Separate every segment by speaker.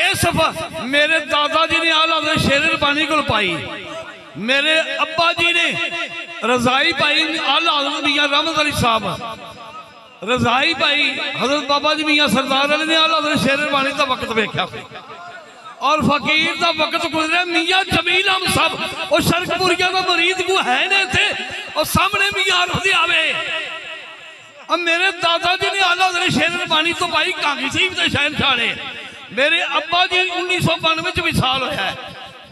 Speaker 1: इस मेरे दादा जी ने आला हज़रत शेर रब्बानी को पाई, मेरे अब्बा जी ने रजाई पाई आला हज़रत मियां रहमत अली साहब, रजाई पाई हज़रत बाबा जी मियां सरदार अली ने आला हज़रत शेर रब्बानी का वक्त देखा और फकीर का वक्त गुजरा मियां जमील अहमद साहब और शरकपुरिया का मरीज को है ने थे और सामने मियां अरफदी आवे। अब मेरे दादा जी ने आला हज़रत शेर रब्बानी तो पाई कांगी शरीफ के शहनशाह ने। मेरे अब्बा जी 1992 च विसाल होया है।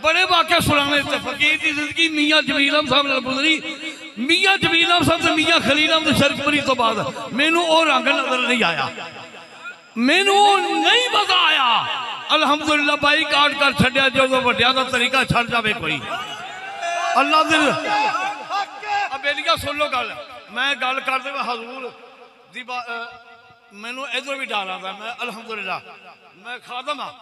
Speaker 1: बड़े वाक़े सुनाने थे फकीर की जिंदगी मियां जमील अहमद साहब नाल गुजरी। मियां जमील अहमद साहब ते मियां खलील अहमद शरकपुरी तो बाद मैनू वो रंग नजर नहीं आया, मैनू नहीं मजा आया। अलहमदुलिल्लाह भाई काट कर छड्या जो वड्डिया का तरीका छड़ जाए कोई अल्लाह दिल। अब बेलिया सुन लो गल, मैं गल कर दे हजूर दी मैनू इधर भी डर आता। मैं अलहमदुलिल्लाह मैं खादम हाँ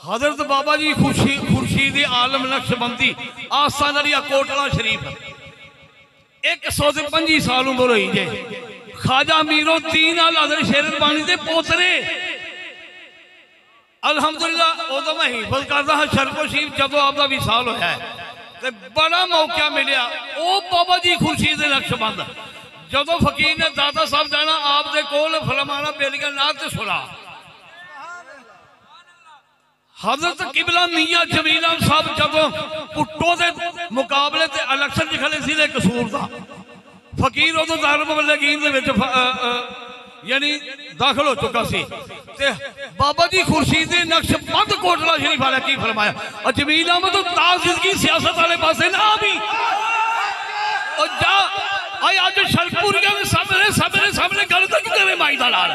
Speaker 1: हजरत बाबा जी खुर्शीद आलम नक्शबंदी आस्था दरिया कोटला शरीफ 125 साल उम्र हुई जे। ख्वाजा मीरुद्दीन आला हज़रत शेर रब्बानी दे पोतरे अलहमदुलिल्लाह उदों मैं हिफज करता हाँ शरको शरीफ जदों आपका विसाल होया है ते बड़ा मौका मिलया। वो बाबा जी खुर्शीद नक्शबंद जदों फकीर ने दादा साहब जाना आपके कोल फरमाना बेलिया नाथ ते सुना। हजरत किबला मियां जमील अहमद साहब जदों पुट्टो के मुकाबले ते इलेक्शन च खड़े सी कसूर का फकीर उदों दारुल-मुबल्लिगीन दे विच यानी दाखिल हो चुका सी ते बाबा जी खुर्शीद नक्शबंद कोटला शरीफ वाले की फरमाया और जमील अहमद तो ताज जिंदगी सियासत वाले पासे ना भी और जा आई आज शरकपुरिया के सामने गल तक करे माई दा लाल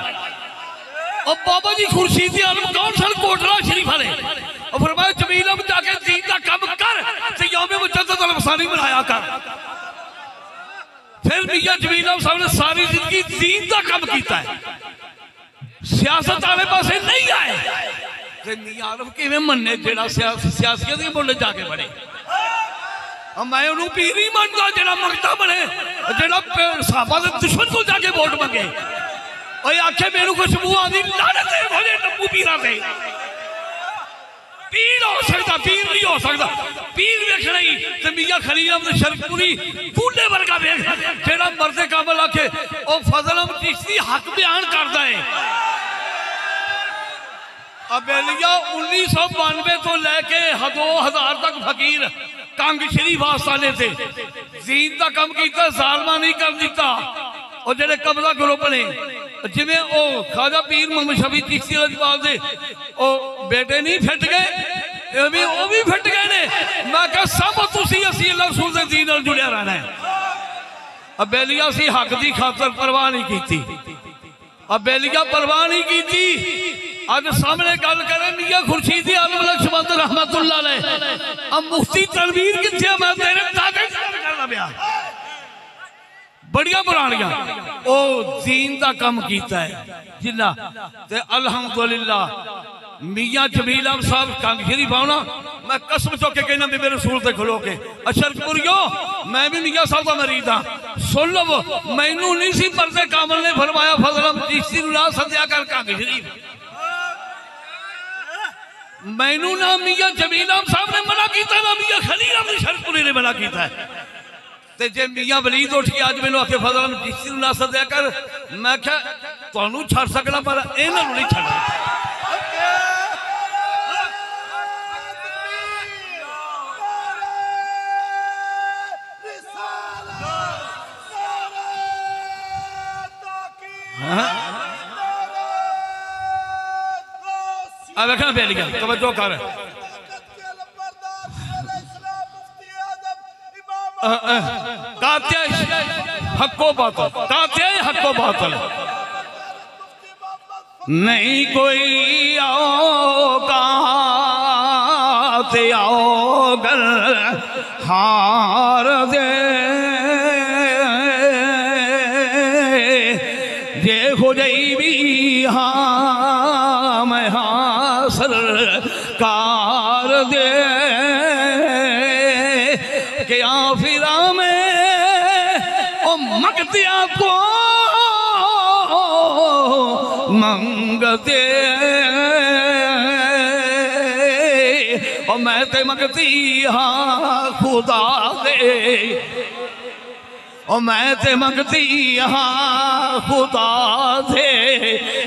Speaker 1: और बाबा जी खुर्शीद आलम कौन सन कोटला शरीफ वाले और फरमाया जमील अहमद जाके दीन का काम कर ते यौम मुजद्दद अल-वसानी मनाया कर। फिर मियां जमील अहमद साहब ने सारी जिंदगी दीन का काम किया है, सियासत वाले पासे नहीं आए। ते मियां आलम किवें मन्ने जेड़ा सियासियत के मुंडे जाके बने। मैं उन्होंने पीर नहीं मानता जेड़ा मंगता बने, जेड़ा साहबा के दुश्मन को जाके वोट मंगे और आखे मेनू खुशबू आदि लानत है भोले नब्बू पीरा से। पीर हो सकता पीर नहीं हो सकता, पीर वेखना ही ते मियां खलील अहमद शरकपुरी बूढ़े वर्गा वेख जेड़ा मर्दे काबल आखे और फजल अहमद चिश्ती हक बयान करता है। अबेलिया 1992 तो लैके 2000 तक फकीर कंग शरीफ आस्थाने थे दीन का काम किया, जालमा नहीं कर दिता। और जेडे कब्जा ग्रुप ने जिमें वो ख्वाजा पीर मोहम्मद शफी चिश्ती लजपाल दे ओ बेटे नहीं फिट गए, वो भी फिट गए ने। मैं कहा सब तुसी असी अल्लाह रसूल दे दीन नाल जुड़िया रहना है। अबेलिया सी हक दी खातर परवाह नहीं की, अबेलिया परवाह नहीं की। अब सामने गल करें मियां खुर्शीद आलम नक्शबंद रहमतुल्लाह अलैह अब मुफ्ती तनवीर किथे मैं तेरे दादे करना पिया बड़िया पुरानियां ओ दीन का काम किया है जिन्ना ते अल्हम्दुलिल्लाह मियां जमील अहमद साहब कंग शरीफ आना मैं कसम चुक के कहना भी मेरे रसूल से खलो के अशरकपुरियो मैं भी मियां साहब का मरीद हाँ सुन लो मैनू नहीं सी पर्दे कामल ने फरमाया फजल चिश्ती नु ला सद्या कर कंग शरीफ मैनू ना मियां जमील अहमद साहब ने मना किया ना मियां खलील अहमद शरकपुरी ने मना किया है। ते जे मियां वलीद उठ के आज मैनू आखे फजल चिश्ती नु ला सद्या कर मैं क्या तुहानू छड़ सकना पर इन्हां नू नहीं छड्डना। देखना बेलिया तवज्जो कर हक्को बातल हक्को बातल नहीं कोई आओ काते आओ गल हार दे जे हो जाई भी हाँ मैं हाँ सरकार दे के आफिरा में ओ मगतिया को मंगते और मैं ते मंगती हाँ खुदा दे, और मैं ते मंगती हाँ खुदा दे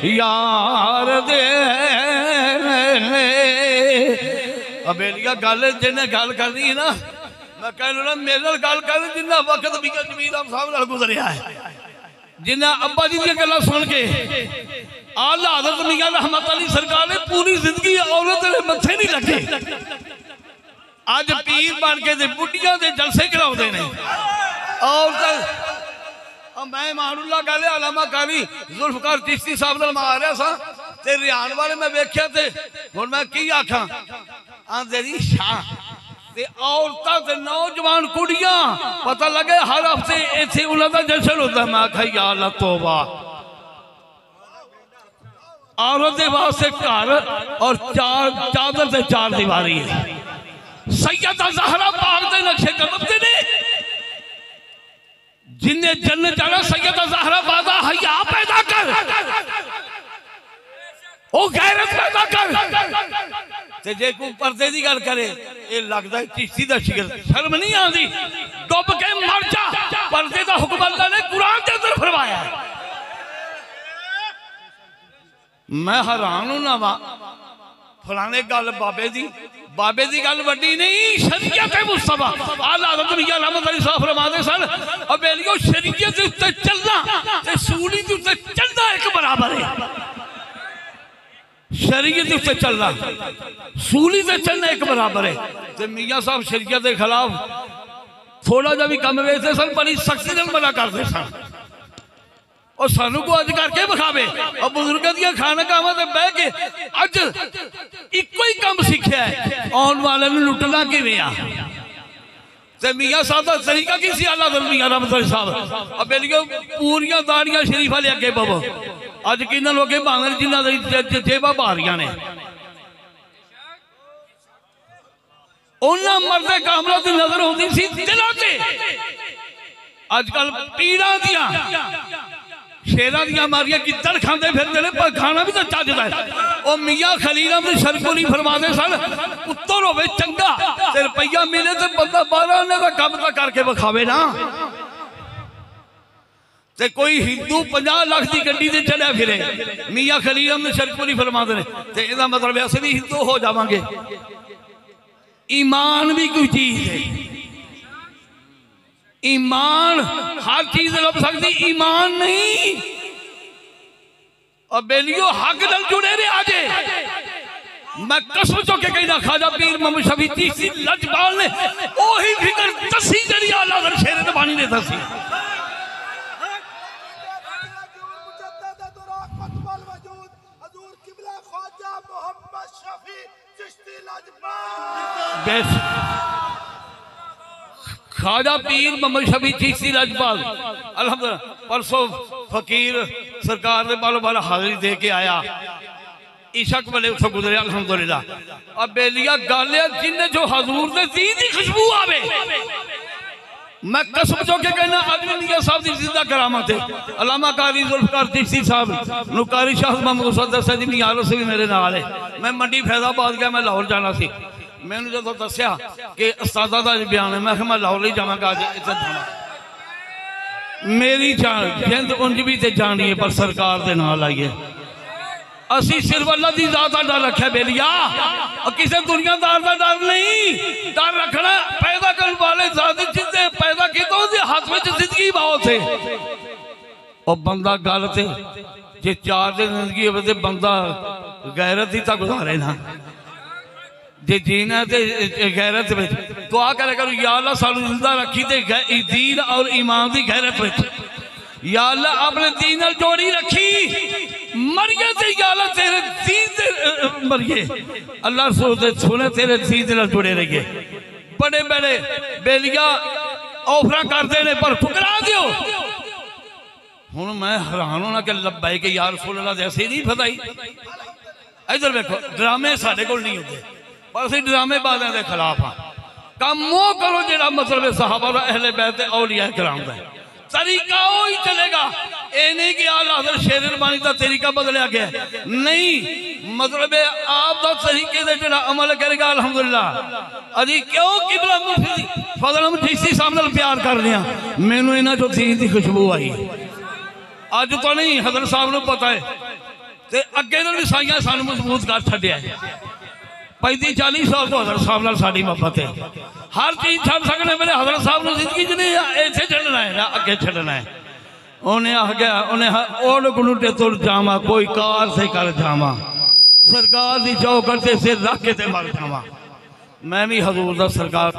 Speaker 1: यार दे। बेलिया गल जिन्हें गल करनी है ना, मैं कह लो ना मेरे गल कर जिन्ना वक्त भी जमीर साहब नाल गुजरिया है, जिन्ना अब्बा जी दी गल्लां सुन के आला हज़रत मियां रहमत अली सरकार ने पूरी जिंदगी औरत दे मत्थे नहीं लगे। अज पीर बन के बुढ़िया के जलसे कराते हैं और मैं मानुल्ला गल अलामा कारी जुल्फकार चिश्ती साहब नाल मार रहा सा ते रियान वाले मैं वेख्या ते हुण मैं की आखां आंदे दी शाह ते औरतां ते नौजवान कुड़ियां पता लगे हर हफ्ते इत्थे उन्हां दा जश्न होंदा। मैं आखा या अल्लाह तौबा, औरत दे वास्ते घर और चादर ते चार दीवारी है। सैयदा ज़हरा पाक दे नक्शे कदम ते ने जिन्हें जन्नत जाना सैयदा ज़हरा बादा हया पैदा कर, ओ गैरत पैदा कर। ते जे कोई पर्दे की गल करे ये लगता है चिश्ती दा शिगर, शर्म नहीं आती, डुब के मर जा। पर्दे का हुक्म अल्लाह ने कुरान के अंदर फरमाया। मैं हैरान हूं ना वा फलाने गल बाबे दी गल वड्डी नहीं, शरीयत मुस्तफा आला हज़रत मियां रहमत अली साहब फरमाते सन अबेलियो शरीयत दे उत्ते चलना ते सूली दे उत्ते चलना एक बराबर है। शरीयत दे उत्ते चलना सूली दे चलना एक बराबर है। ते मियां साहब शरीयत के खिलाफ थोड़ा जा भी कम वेचते सन, बड़ी सख्ती नाल मना करते सन और सानू को अज करके विखावे और बुजुर्गों दी खानकावां ते बह के अज इको ही काम सीखिया है आने वाले नूं लुटना किवें आ। ते मियां साहब का तरीका की सी आला हज़रत मियां रहमत अली साहब अबेलियो पूरियां दाड़ियां शरीफा ले अगे पवो। अज किन्ना लोगे बांगर जिन्हां दी जेबां भारियां ने उन्हां मर्दे कामलों की नजर होंदी सी दिलों ते। अजकल पीड़ां दियां शेरां दियां मारियां गिद्दड़ खांदे फिरदे ने पर खाना भी तो चजदा है। ओ मियां खलील अहमद शरकुली फरमाते सन पुत्तर होवे चंगा ते रुपया मिले ते बंदा 12 आने का काम तो करके विखावे ना। ते कोई हिंदू 50 लाख की गड्डी से चलिया फिरे मियां खलील अहमद शरकुली फरमाते ने ते इहदा मतलब ऐसे भी हिंदू हो जावांगे। ईमान भी कोई चीज है, ईमान हर चीज लभ सकती, ईमान नहीं। और बेलियो हक नाल जुड़े रहे आजे। मैं कसम चुक के कहना ख्वाजा पीर मोहम्मद शफी चिश्ती लजपाल ने ओही फिक्र दसी जड़ी आला हज़रत शेर रब्बानी ने दसी। ख्वाजा पीर मोहम्मद शफी चिश्ती लजपाल अल्हम्दुलिल्लाह परसों फकीर सरकार ने बालो बाला हाजिरी दे के आया, इशक वाले उठो गुजरे अल्हम्दुलिल्लाह। अब बेलिया गल जिन्हें जो हजूर दे दीन दी खुशबू आवे मैं कसम चुक के कहना आदमी मियां साहब की जिंदा करामत है। अलामा कारी जुल्फकार चिश्ती साहब नुकारी शाह मोहम्मद मुसद्दद सैयद मियां से भी मेरे नाल है। मैं मंडी फैजाबाद गया, मैं लाहौर जाना सी, मैंने जो दसिया कि उस्तादा का बयान है, मैं लाहौर ही जावांगा अज इधर जाना। मेरी जान जिंद उंज भी ते जानी है पर सरकार दे नाल आई है। असी सिर्फ अल्लाह की जात का डर रखा बेलिया और किसी दुनियादार का डर नहीं। डर रखना पैदा करने वाले जिसने पैदा किया हाथ में जिंदगी बहुत है और बंदा गल से जे 4 दिन जिंदगी हो तो बंदा गैरत ही तो गुजारे ना। जे जीना ते गैरत में दुआ करे करो या अल्लाह सानू जिंदा रखी ते दीन और ईमान की गैरत में। या अल्लाह अपने दीन नाल जोड़ी रखी मरिए ते या अल्लाह तेरे दीन दे मरिए अल्लाह रसूल दे सुने तेरे दीन नाल जुड़े रहिए। बड़े बड़े बेलिया ऑफर करते ने पर ठुकरा दियो। हुण मैं हैरान होना कि लब्बैक या रसूल अल्लाह जैसे नहीं फताई। इधर देखो ड्रामे साडे कोल नहीं होंदे पर असीं ड्रामे बाज़ां दे खिलाफ हाँ। काम वो करो जिहड़ा मतलब सहाबा दा अहले बैत औलिया किराम दा तरीका वही चलेगा। ये नहीं कि आला हज़रत शेर रब्बानी का तरीका बदलिया गया नहीं, मतलब आप का तरीके से जो अमल करेगा अल्हम्दुलिल्लाह। अजी क्यों किबला मुफ्ती फजल अहमद चिश्ती साहब नाल प्यार कर लिया, मैनू इन्हां चों दीन दी खुशबू आई। अज तो नहीं हजरत साहब नूं पता है ते अगे नाल भी साइयां सानू मजबूत कर छड्डिया। 35-40 साल तो हजरत साहब नाल साडी मोहब्बत है। हर चीज छड्ड सकने मेरे हजरत साहब नूं जिंदगी च नहीं इत्थे छड्डना है ना अगे छड्डना है। उन्हें आ गया उन्हें ओढ़ गुलूटे तुर जावा, कोई कार से कर जावा, सरकार की चौकट से सिर रख के मर जावा। मैं भी हजूर दा सरकार